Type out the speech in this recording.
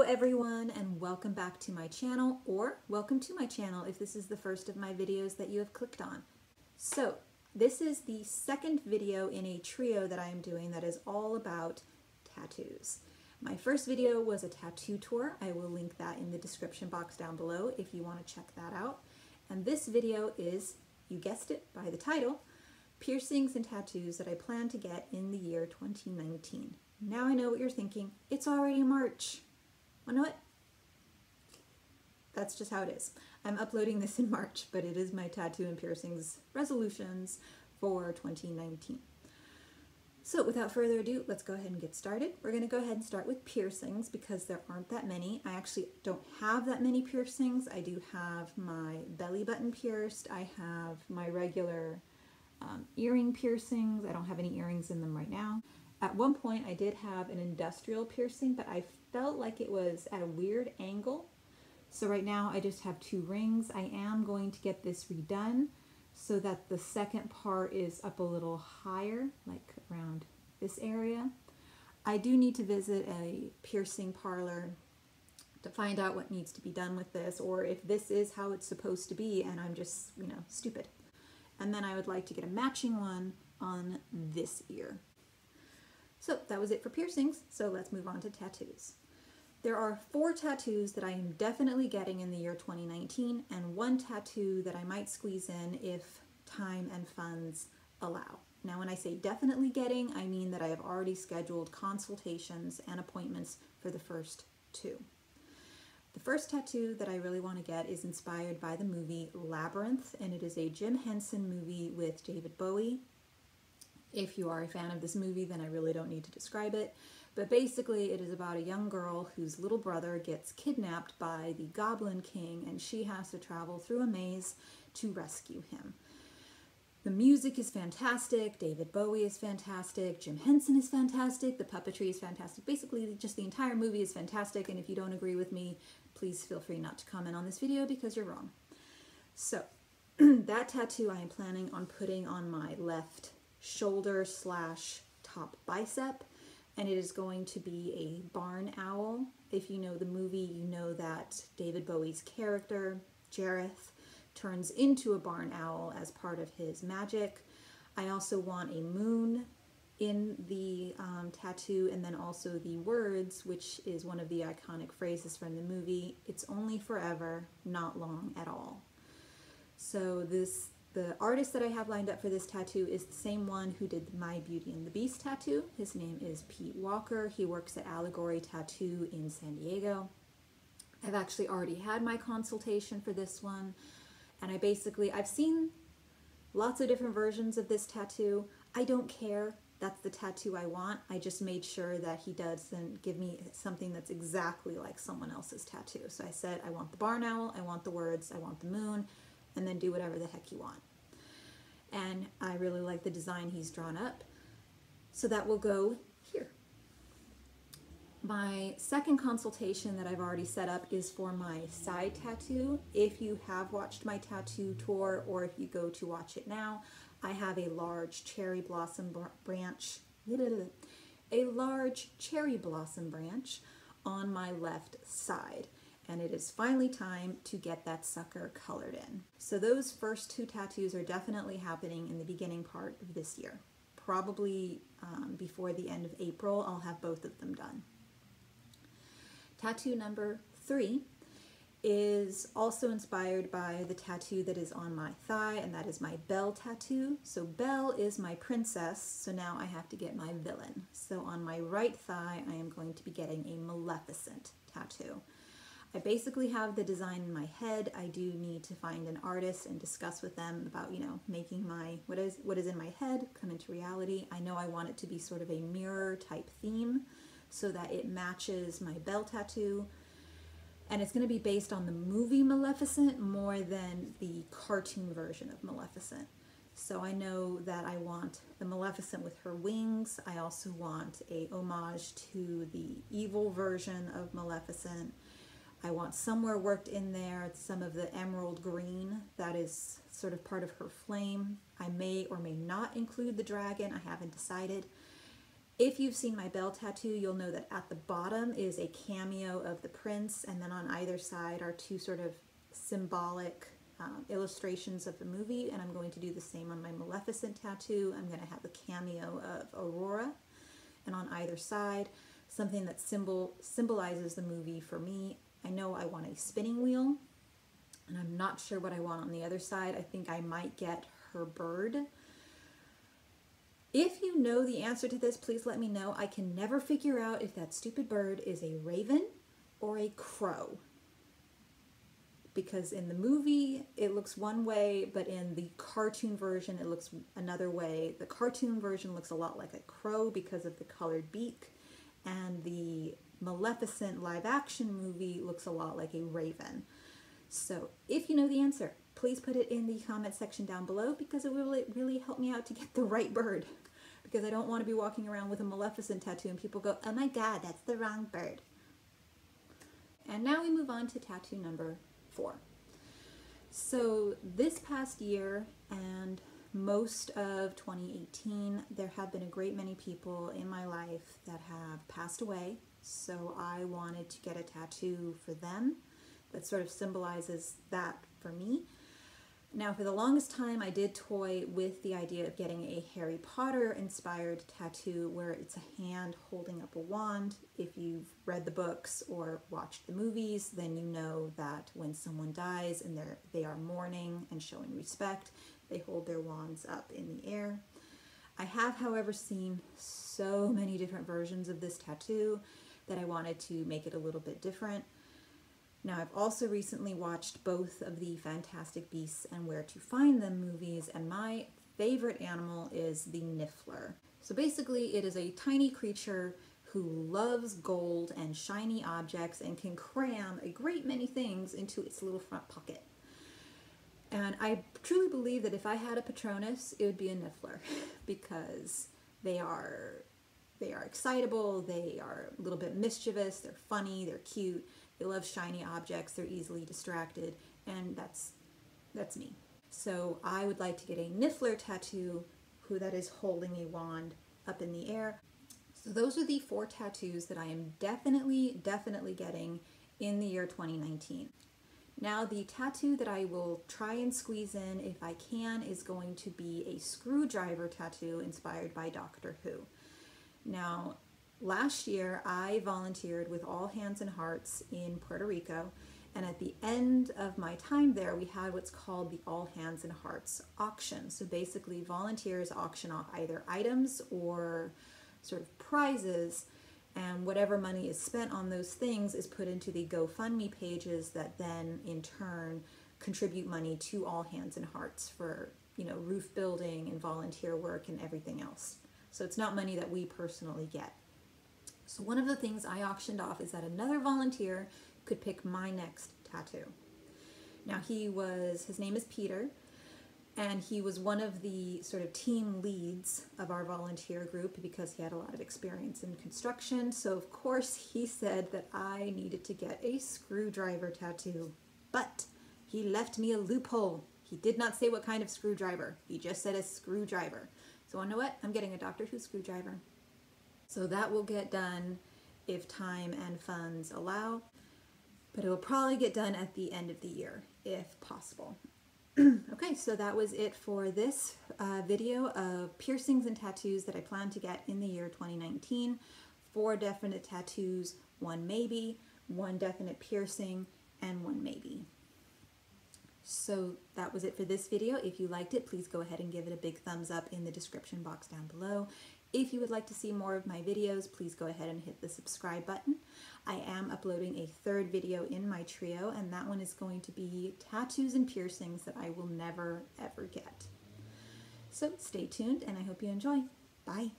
everyone, and welcome back to my channel, or welcome to my channel if this is the first of my videos that you have clicked on. So this is the second video in a trio that I am doing that is all about tattoos. My first video was a tattoo tour. I will link that in the description box down below if you want to check that out. And this video is, you guessed it by the title, piercings and tattoos that I plan to get in the year 2019. Now I know what you're thinking, it's already March. Well, know what? That's just how it is. I'm uploading this in March, but it is my tattoo and piercings resolutions for 2019. So without further ado, let's go ahead and get started. We're going to go ahead and start with piercings because there aren't that many. I actually don't have that many piercings. I do have my belly button pierced. I have my regular earring piercings. I don't have any earrings in them right now. At one point I did have an industrial piercing, but I felt like it was at a weird angle. So right now I just have two rings. I am going to get this redone so that the second part is up a little higher, like around this area. I do need to visit a piercing parlor to find out what needs to be done with this, or if this is how it's supposed to be and I'm just, stupid. And then I would like to get a matching one on this ear. So that was it for piercings, so let's move on to tattoos. There are 4 tattoos that I am definitely getting in the year 2019, and 1 tattoo that I might squeeze in if time and funds allow. Now when I say definitely getting, I mean that I have already scheduled consultations and appointments for the first 2. The first tattoo that I really want to get is inspired by the movie Labyrinth, and it is a Jim Henson movie with David Bowie. If you are a fan of this movie, then I really don't need to describe it. But basically, it is about a young girl whose little brother gets kidnapped by the Goblin King, and she has to travel through a maze to rescue him. The music is fantastic, David Bowie is fantastic, Jim Henson is fantastic, the puppetry is fantastic. Basically, just the entire movie is fantastic, and if you don't agree with me, please feel free not to comment on this video because you're wrong. So, that tattoo I am planning on putting on my left shoulder / top bicep, and it is going to be a barn owl. If you know the movie, you know that David Bowie's character, Jareth, turns into a barn owl as part of his magic. I also want a moon in the tattoo, and then also the words, which is one of the iconic phrases from the movie, "It's only forever, not long at all." So the artist that I have lined up for this tattoo is the same one who did my Beauty and the Beast tattoo. His name is Pete Walker. He works at Allegory Tattoo in San Diego. I've actually already had my consultation for this one, and I've seen lots of different versions of this tattoo. I don't care. That's the tattoo I want. I just made sure that he doesn't give me something that's exactly like someone else's tattoo. So I said, I want the barn owl, I want the words, I want the moon, and then do whatever the heck you want. And I really like the design he's drawn up, so that will go here. My second consultation that I've already set up is for my side tattoo. If you have watched my tattoo tour, or if you go to watch it now, I have a large cherry blossom branch on my left side. And it is finally time to get that sucker colored in. So those first 2 tattoos are definitely happening in the beginning part of this year. Probably before the end of April, I'll have both of them done. Tattoo number 3 is also inspired by the tattoo that is on my thigh, and that is my Belle tattoo. So Belle is my princess, so now I have to get my villain. So on my right thigh, I am going to be getting a Maleficent tattoo. I basically have the design in my head. I do need to find an artist and discuss with them about, making my what is in my head come into reality. I know I want it to be sort of a mirror type theme so that it matches my Belle tattoo. And it's going to be based on the movie Maleficent more than the cartoon version of Maleficent. So I know that I want the Maleficent with her wings. I also want a homage to the evil version of Maleficent. I want somewhere worked in there some of the emerald green that is sort of part of her flame. I may or may not include the dragon. I haven't decided. If you've seen my bell tattoo, you'll know that at the bottom is a cameo of the prince, and then on either side are two sort of symbolic illustrations of the movie, and I'm going to do the same on my Maleficent tattoo. I'm going to have a cameo of Aurora, and on either side, something that symbolizes the movie for me. I know I want a spinning wheel, and I'm not sure what I want on the other side. I think I might get her bird. If you know the answer to this, please let me know. I can never figure out if that stupid bird is a raven or a crow. Because in the movie, it looks one way, but in the cartoon version, it looks another way. The cartoon version looks a lot like a crow because of the colored beak, and the Maleficent live-action movie looks a lot like a raven. So if you know the answer, please put it in the comment section down below, because it will really help me out to get the right bird. Because I don't want to be walking around with a Maleficent tattoo and people go, oh my god, that's the wrong bird. And now we move on to tattoo number 4. So this past year and most of 2018, there have been a great many people in my life that have passed away. So I wanted to get a tattoo for them that sort of symbolizes that for me. Now, for the longest time, I did toy with the idea of getting a Harry Potter inspired tattoo where it's a hand holding up a wand. If you've read the books or watched the movies, then you know that when someone dies and they are mourning and showing respect, they hold their wands up in the air. I have, however, seen so many different versions of this tattoo that I wanted to make it a little bit different. Now, I've also recently watched both of the Fantastic Beasts and Where to Find Them movies, and my favorite animal is the Niffler. So basically, it is a tiny creature who loves gold and shiny objects and can cram a great many things into its little front pocket. And I truly believe that if I had a Patronus, it would be a Niffler, because they are excitable, they are a little bit mischievous, they're funny, they're cute. They love shiny objects, they're easily distracted, and that's me. So I would like to get a Niffler tattoo that is holding a wand up in the air. So those are the 4 tattoos that I am definitely getting in the year 2019. Now, the tattoo that I will try and squeeze in if I can is going to be a screwdriver tattoo inspired by Doctor Who. Now, last year, I volunteered with All Hands and Hearts in Puerto Rico, and at the end of my time there, we had what's called the All Hands and Hearts auction. So basically, volunteers auction off either items or sort of prizes, and whatever money is spent on those things is put into the GoFundMe pages that then, in turn, contribute money to All Hands and Hearts for, roof building and volunteer work and everything else. So it's not money that we personally get. So one of the things I auctioned off is that another volunteer could pick my next tattoo. Now his name is Peter, and he was one of the sort of team leads of our volunteer group because he had a lot of experience in construction. So of course he said that I needed to get a screwdriver tattoo, but he left me a loophole. He did not say what kind of screwdriver. He just said a screwdriver. So you know what? I'm getting a Doctor Who screwdriver. So that will get done if time and funds allow, but it will probably get done at the end of the year, if possible. Okay, so that was it for this video of piercings and tattoos that I plan to get in the year 2019. 4 definite tattoos, 1 maybe, 1 definite piercing, and 1 maybe. So that was it for this video. If you liked it, please go ahead and give it a big thumbs up in the description box down below. If you would like to see more of my videos, please go ahead and hit the subscribe button. I am uploading a 3rd video in my trio, and that one is going to be tattoos and piercings that I will never, ever get. So stay tuned, and I hope you enjoy. Bye.